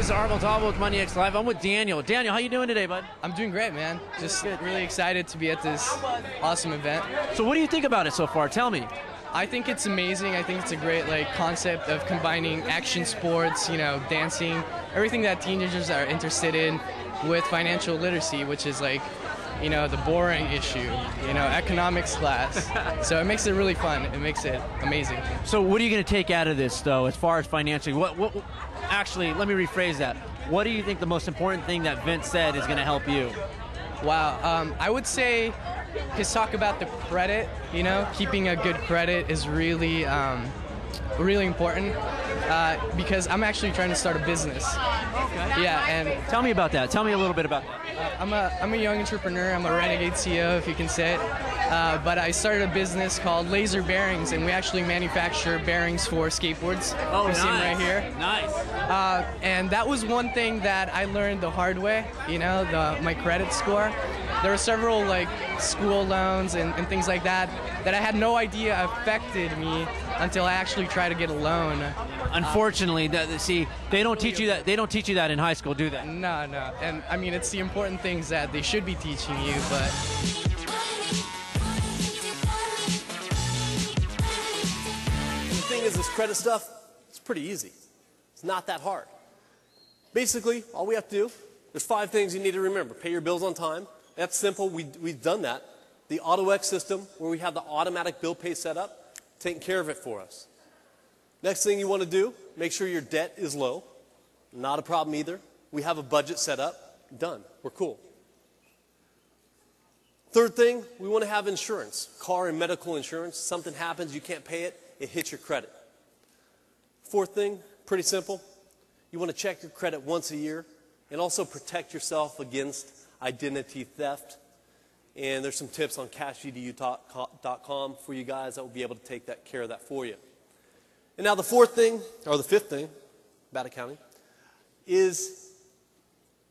This is Arnold Tauble with Money X Live. I'm with Daniel. Daniel, how you doing today, bud? I'm doing great, man. Just really excited to be at this awesome event. So what do you think about it so far? Tell me. I think it's amazing. I think it's a great concept of combining action sports, dancing, everything that teenagers are interested in with financial literacy, which is the boring issue, economics class. So it makes it really fun. It makes it amazing. So what are you going to take out of this, though, as far as financially? Actually, let me rephrase that. What do you think the most important thing that Vince said is going to help you? Wow, I would say his talk about the credit, keeping a good credit is really, really important because I'm actually trying to start a business. Okay. Yeah, and tell me about that. Tell me a little bit about that. I'm a young entrepreneur. I'm a renegade CEO, if you can say it. But I started a business called Laser Bearings, and we actually manufacture bearings for skateboards. Oh, nice. Right here. Nice. And that was one thing that I learned the hard way. My credit score. There were several school loans and things like that I had no idea affected me until I actually tried to get a loan. Unfortunately, they don't teach you that. They don't teach you that in high school, do they? No. And I mean, it's the important things that they should be teaching you, but. The thing is, this credit stuff, it's pretty easy. It's not that hard. Basically, all we have to do, there's 5 things you need to remember. Pay your bills on time. That's simple. We've done that. The AutoX system, where we have the automatic bill pay set up, taking care of it for us. Next thing you want to do, make sure your debt is low. Not a problem either. We have a budget set up. Done. We're cool. Third thing, we want to have insurance, car and medical insurance. Something happens, you can't pay it, it hits your credit. Fourth thing, pretty simple. You want to check your credit once a year and also protect yourself against identity theft. And there's some tips on cashedu.com for you guys that will be able to take care of that for you. And now the fourth thing, or the fifth thing, bad accounting, is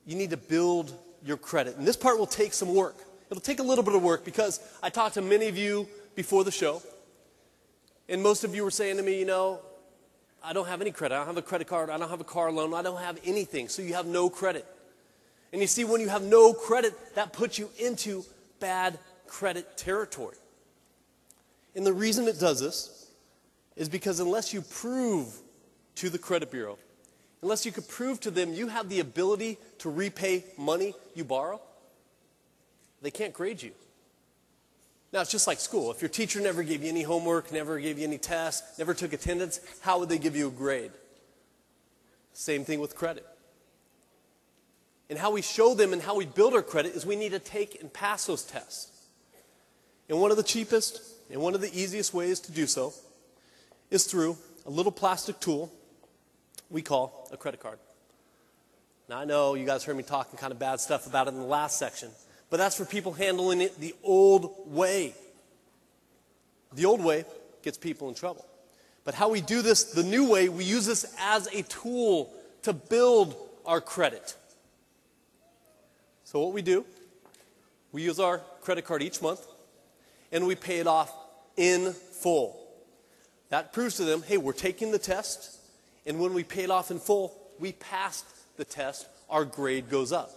you need to build your credit. And this part will take some work. It'll take a little bit of work because I talked to many of you before the show, and most of you were saying to me, I don't have any credit. I don't have a credit card. I don't have a car loan. I don't have anything. So you have no credit. And you see, when you have no credit, that puts you into bad credit territory. And the reason it does this is because unless you prove to the credit bureau, unless you could prove to them you have the ability to repay money you borrow, they can't grade you. Now, it's just like school. If your teacher never gave you any homework, never gave you any tests, never took attendance, how would they give you a grade? Same thing with credit. And how we show them and how we build our credit is we need to take and pass those tests. And one of the cheapest and one of the easiest ways to do so is through a little plastic tool we call a credit card. Now, I know you guys heard me talking kind of bad stuff about it in the last section, but that's for people handling it the old way. The old way gets people in trouble. But how we do this the new way, we use this as a tool to build our credit. So what we do, we use our credit card each month, and we pay it off in full. That proves to them, hey, we're taking the test, and when we pay it off in full, we passed the test, our grade goes up.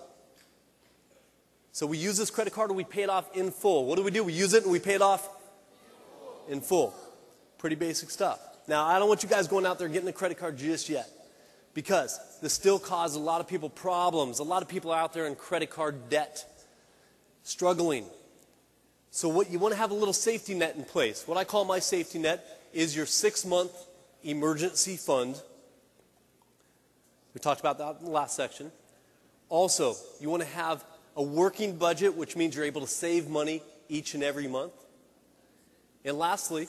So we use this credit card and we pay it off in full. What do? We use it and we pay it off in full. Pretty basic stuff. Now, I don't want you guys going out there getting a credit card just yet, because this still causes a lot of people problems. A lot of people are out there in credit card debt, struggling. So what you want to have a little safety net in place. What I call my safety net is your 6-month emergency fund. We talked about that in the last section. Also, you want to have a working budget, which means you're able to save money each and every month. And lastly,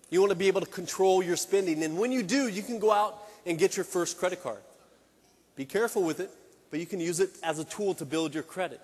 you want to be able to control your spending. And when you do, you can go out and get your first credit card. Be careful with it, but you can use it as a tool to build your credit.